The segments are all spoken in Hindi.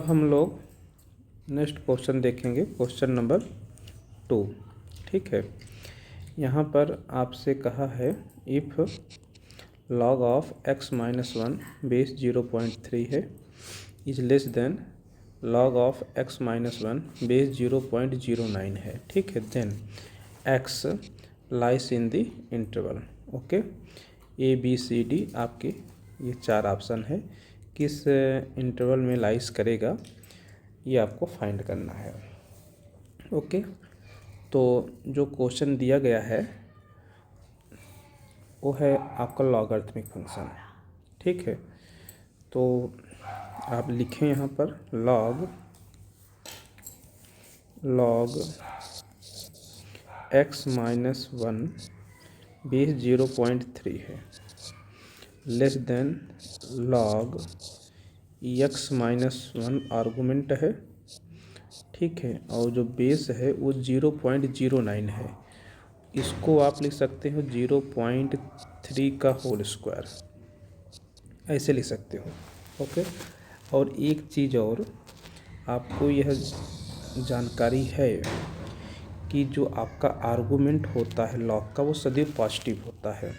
हम लोग नेक्स्ट क्वेश्चन देखेंगे, क्वेश्चन नंबर 2। ठीक है, यहाँ पर आपसे कहा है if log of x minus 1 base 0.3 है is less than log of x minus 1 base 0.09 है। ठीक है, then x lies in the interval. Okay, A B C D आपके ये 4 ऑप्शन है, किस इंटरवल में लाइस करेगा ये आपको फाइंड करना है। ओके, तो जो क्वेश्चन दिया गया है वो है आपका लॉगरिथमिक फंक्शन। ठीक है, तो आप लिखें यहाँ पर लॉग x माइनस 1 बेस 0.3 है less than log x minus 1 argument है। ठीक है, और जो बेस है वो 0.09 है। इसको आप लिख सकते हो 0.3 का होल स्क्वायर, ऐसे लिख सकते हो। ओके, और एक चीज़ और आपको यह जानकारी है कि जो आपका आर्गूमेंट होता है लॉग का वो सदैव पॉजिटिव होता है,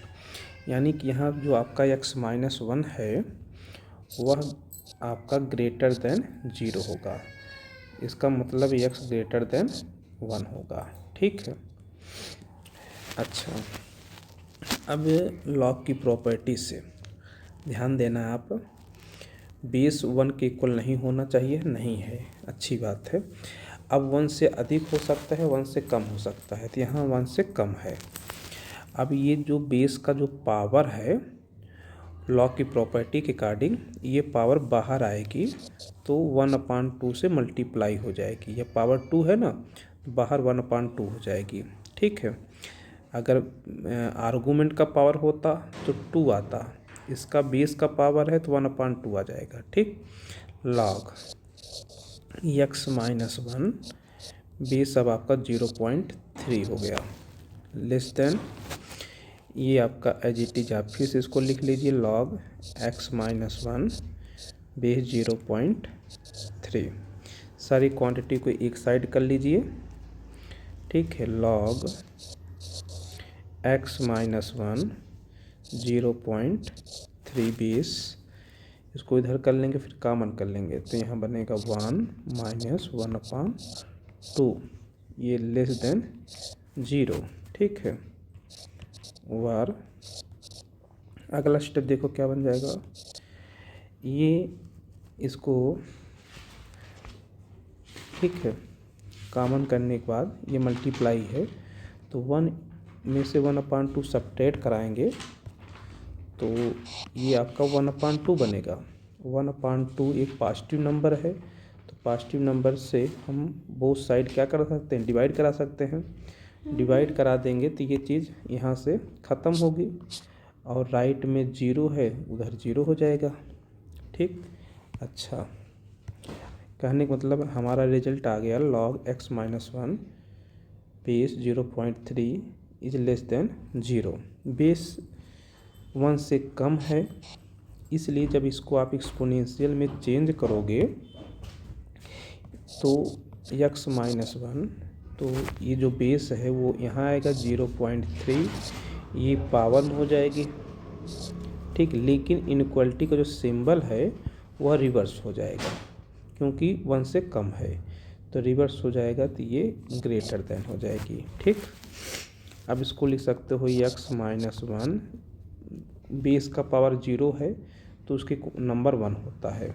यानी कि यहाँ जो आपका x माइनस 1 है वह आपका ग्रेटर देन 0 होगा। इसका मतलब x ग्रेटर देन 1 होगा। ठीक है, अच्छा, अब लॉग की प्रॉपर्टी से ध्यान देना है आप, बेस 1 के इक्वल नहीं होना चाहिए, नहीं है, अच्छी बात है। अब 1 से अधिक हो सकता है, 1 से कम हो सकता है, तो यहाँ 1 से कम है। अब ये जो बेस का जो पावर है लॉग की प्रॉपर्टी के अकॉर्डिंग ये पावर बाहर आएगी तो 1/2 से मल्टीप्लाई हो जाएगी। ये पावर 2 है ना, तो बाहर 1/2 हो जाएगी। ठीक है, अगर आर्गूमेंट का पावर होता तो 2 आता, इसका बेस का पावर है तो 1/2 आ जाएगा। ठीक, लॉग x माइनस 1 बेस अब आपका 0.3 हो गया लेस देन, ये आपका एज इट इज आप फिर से इसको लिख लीजिए लॉग x माइनस 1 बेस 0.3। सारी क्वांटिटी को एक साइड कर लीजिए। ठीक है, लॉग x माइनस 1 0.3 बेस, इसको इधर कर लेंगे फिर कॉमन कर लेंगे तो यहाँ बनेगा 1 माइनस 1/2, ये लेस देन 0। ठीक है, वार अगला स्टेप देखो क्या बन जाएगा, ये इसको ठीक है कॉमन करने के बाद ये मल्टीप्लाई है तो 1 में से 1/2 सब्ट्रैक्ट कराएंगे तो ये आपका 1/2 बनेगा। 1/2 एक पॉजिटिव नंबर है, तो पॉजिटिव नंबर से हम बोथ साइड क्या कर सकते हैं, डिवाइड करा सकते हैं। डिवाइड करा देंगे तो ये चीज़ यहाँ से ख़त्म होगी और राइट में 0 है उधर 0 हो जाएगा। ठीक, अच्छा, कहने का मतलब हमारा रिजल्ट आ गया log x minus 1 base 0.3 is less then 0। Base 1 से कम है, इसलिए जब इसको आप एक्सपोनेंशियल में चेंज करोगे तो x माइनस 1, तो ये जो बेस है वो यहाँ आएगा 0.3, ये पावर में हो जाएगी। ठीक, लेकिन इनइक्वालिटी का जो सिंबल है वह रिवर्स हो जाएगा क्योंकि 1 से कम है, तो रिवर्स हो जाएगा तो ये ग्रेटर देन हो जाएगी। ठीक, अब इसको लिख सकते हो x माइनस 1 बेस का पावर 0 है तो उसके नंबर 1 होता है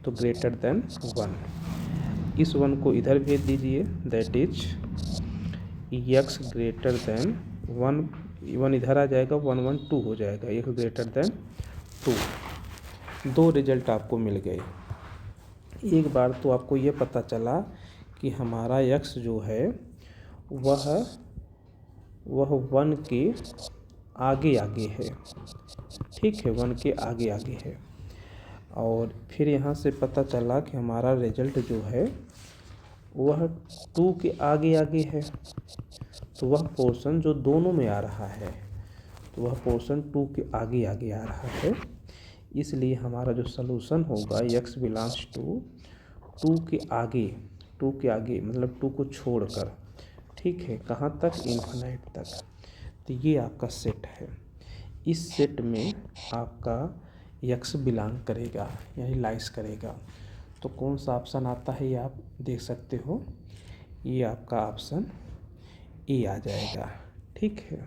तो ग्रेटर देन 1। इस 1 को इधर भेज दीजिए, that is x greater than 1 इधर आ जाएगा, 1 हो जाएगा, x ग्रेटर देन 2। दो रिजल्ट आपको मिल गए। एक बार तो आपको ये पता चला कि हमारा x जो है वह 1 के आगे आगे है। ठीक है, 1 के आगे आगे है, और फिर यहाँ से पता चला कि हमारा रिजल्ट जो है वह 2 के आगे आगे है, तो वह पोर्शन जो दोनों में आ रहा है तो वह पोर्शन 2 के आगे आगे आ रहा है, इसलिए हमारा जो सलूशन होगा x बिलोंग्स टू टू के आगे मतलब टू को छोड़कर, ठीक है, कहाँ तक, इन्फिनाइट तक। तो ये आपका सेट है। इस सेट में आपका यक्स बिलोंग करेगा यानी लाइस करेगा। तो कौन सा ऑप्शन आता है ये आप देख सकते हो, ये आपका ऑप्शन ए आ जाएगा। ठीक है,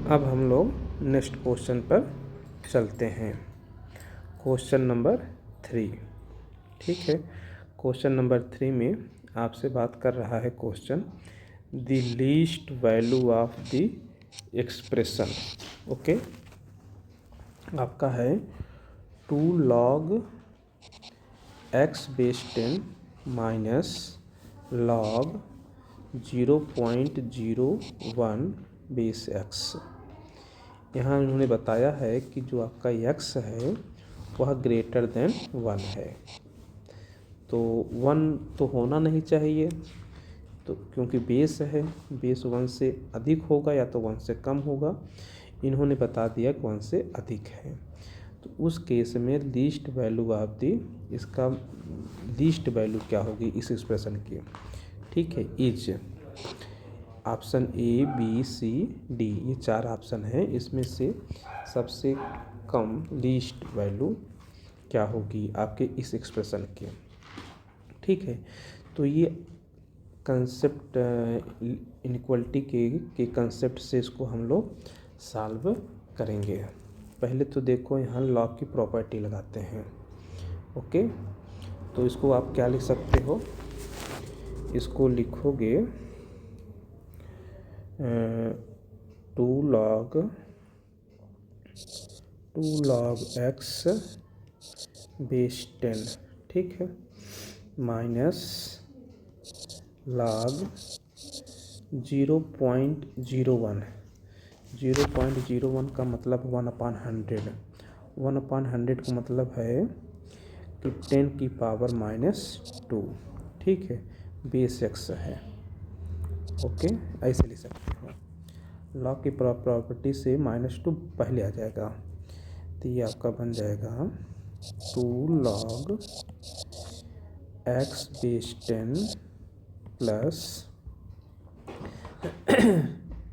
अब हम लोग नेक्स्ट क्वेश्चन पर चलते हैं। Question number 3। ठीक है, क्वेश्चन नंबर 3 में आपसे बात कर रहा है question the least value of the expression. Okay, आपका है 2 log x base 10 minus log 0.01 base x। यहाँ उन्होंने बताया है कि जो आपका x है वह ग्रेटर देन 1 है। तो 1 तो होना नहीं चाहिए, तो क्योंकि बेस है, बेस 1 से अधिक होगा या तो 1 से कम होगा। इन्होंने बता दिया कि 1 से अधिक है। तो उस केस में लीस्ट वैल्यू ऑफ दी, इसका लीस्ट वैल्यू क्या होगी इस एक्सप्रेशन की, ठीक है, is option A B C D, ये 4 ऑप्शन है, इसमें से सबसे कम लीस्ट वैल्यू क्या होगी आपके इस एक्सप्रेशन की। ठीक है, तो ये कंसेप्ट इनइक्वालिटी के कंसेप्ट से इसको हम लोग सॉल्व करेंगे। पहले तो देखो यहाँ लॉग की प्रॉपर्टी लगाते हैं। ओके, तो इसको आप क्या लिख सकते हो, इसको लिखोगे 2 log x बेस 10, ठीक है, माइनस log 0.01। 0.01 का मतलब 1/100। 1/100 का मतलब है कि 10 की पावर -2, ठीक है, बेस x है। ओके, ऐसे लिख सकते हो। लॉग की प्रॉपर्टी से -2 पहले आ जाएगा, तो ये आपका बन जाएगा 2 log x base 10 plus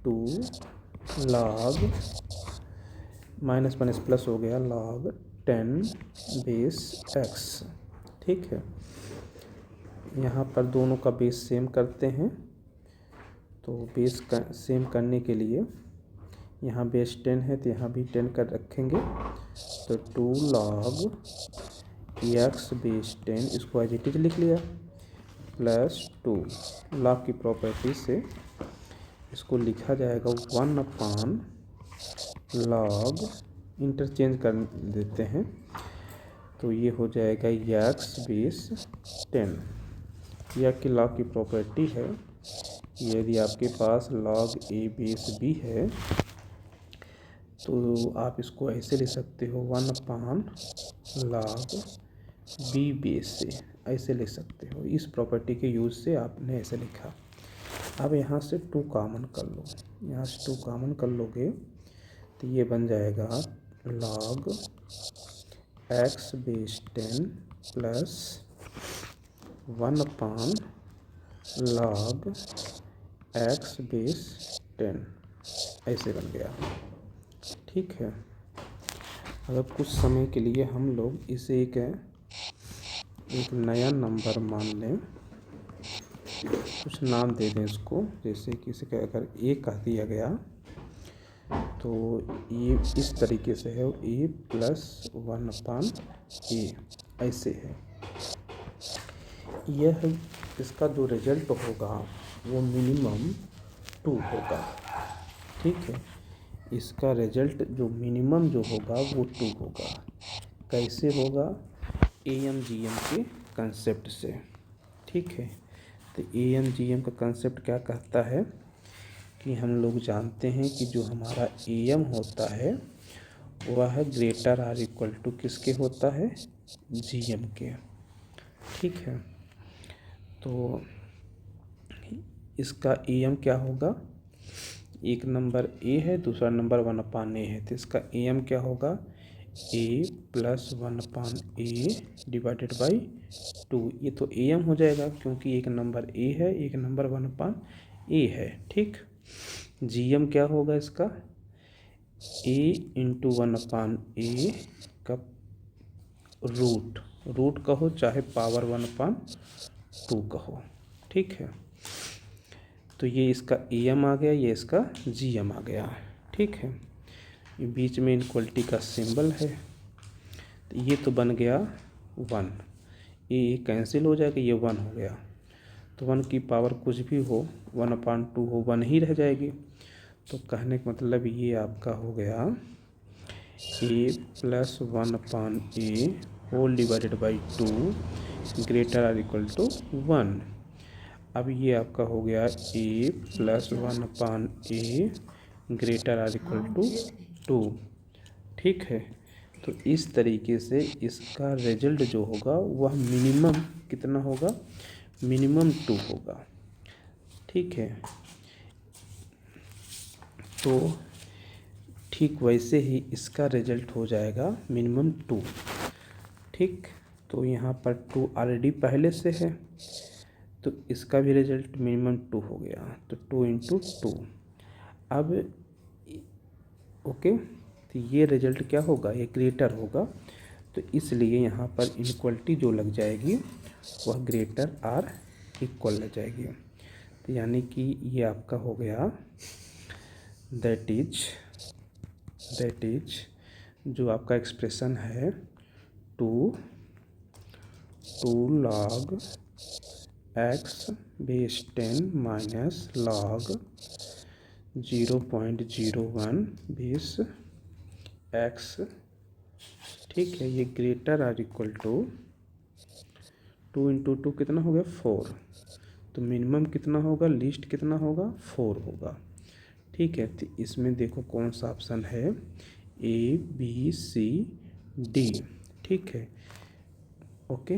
2 log minus minus plus हो गया log 10 बेस x। ठीक है, यहाँ पर दोनों का बेस सेम करते हैं, तो बेस सेम करने के लिए यहाँ बेस 10 है तो यहाँ भी 10 कर रखेंगे। तो 2 log x बेस 10, इसको एज इट इज लिख लिया, प्लस 2 लॉग की प्रॉपर्टी से इसको लिखा जाएगा 1/log, इंटरचेंज कर देते हैं, तो ये हो जाएगा x बेस 10। यह कि लॉग की प्रॉपर्टी है, यदि आपके पास log a बेस b है तो आप इसको ऐसे लिख सकते हो 1/log b बेस से, ऐसे लिख सकते हो। इस प्रॉपर्टी के यूज़ से आपने ऐसे लिखा। अब यहाँ से 2 कॉमन कर लो, यहाँ से 2 कॉमन कर लोगे तो ये बन जाएगा log x base 10 plus 1/log x base 10, ऐसे बन गया। ठीक है, अगर कुछ समय के लिए हम लोग इसे एक नया नंबर मान लें, कुछ नाम दे दें इसको, जैसे कि इसे अगर ए कह दिया गया तो ये इस तरीके से है, a + 1/a ऐसे है। यह इसका जो रिजल्ट होगा वो मिनिमम 2 होगा। ठीक है, इसका रिजल्ट जो मिनिमम जो होगा वो 2 होगा। कैसे होगा, AMGM के कंसेप्ट से। ठीक है, तो AMGM का कंसेप्ट क्या कहता है कि हम लोग जानते हैं कि जो हमारा AM होता है वह ग्रेटर आर इक्वल टू किसके होता है, GM के। ठीक है, तो इसका AM क्या होगा, एक नंबर A है, दूसरा नंबर 1/a है, तो इसका AM क्या होगा, ए प्लस 1/a डिवाइडेड बाई 2। ये तो am हो जाएगा क्योंकि एक नंबर a है, एक नंबर 1/a है। ठीक, gm क्या होगा इसका, a इंटू 1/a का रूट कहो चाहे पावर 1/2 कहो। ठीक है, तो ये इसका am आ गया, ये इसका gm आ गया। ठीक है, ये बीच में इनक्वलिटी का सिंबल है, तो ये तो बन गया 1, ये कैंसिल हो जाएगा, ये 1 हो गया। तो 1 की पावर कुछ भी हो, 1/2 हो, 1 ही रह जाएगी। तो कहने का मतलब ये आपका हो गया a plus 1/a whole divided by 2 greater or equal to 1। अब ये आपका हो गया a plus 1/a greater or equal to 2। ठीक है, तो इस तरीके से इसका रिजल्ट जो होगा वह मिनिमम कितना होगा, मिनिमम 2 होगा। ठीक है, तो ठीक वैसे ही इसका रिजल्ट हो जाएगा मिनिमम 2। ठीक, तो यहाँ पर 2 ऑलरेडी पहले से है, तो इसका भी रिजल्ट मिनिमम 2 हो गया, तो 2 इंटू 2। अब ओके, तो ये रिजल्ट क्या होगा, ये ग्रेटर होगा, तो इसलिए यहाँ पर इनक्वलिटी जो लग जाएगी वह ग्रेटर आर इक्वल लग जाएगी। तो यानी कि ये आपका हो गया दैट इज जो आपका एक्सप्रेशन है 2 log x base 10 minus log 0.01 base x। ठीक है, ये greater or equal to 2 into 2 कितना हो गया 4, तो मिनिमम कितना होगा, लीस्ट कितना होगा 4 होगा। ठीक है, तो इसमें देखो कौन सा ऑप्शन है, A B C D। ठीक है, ओके।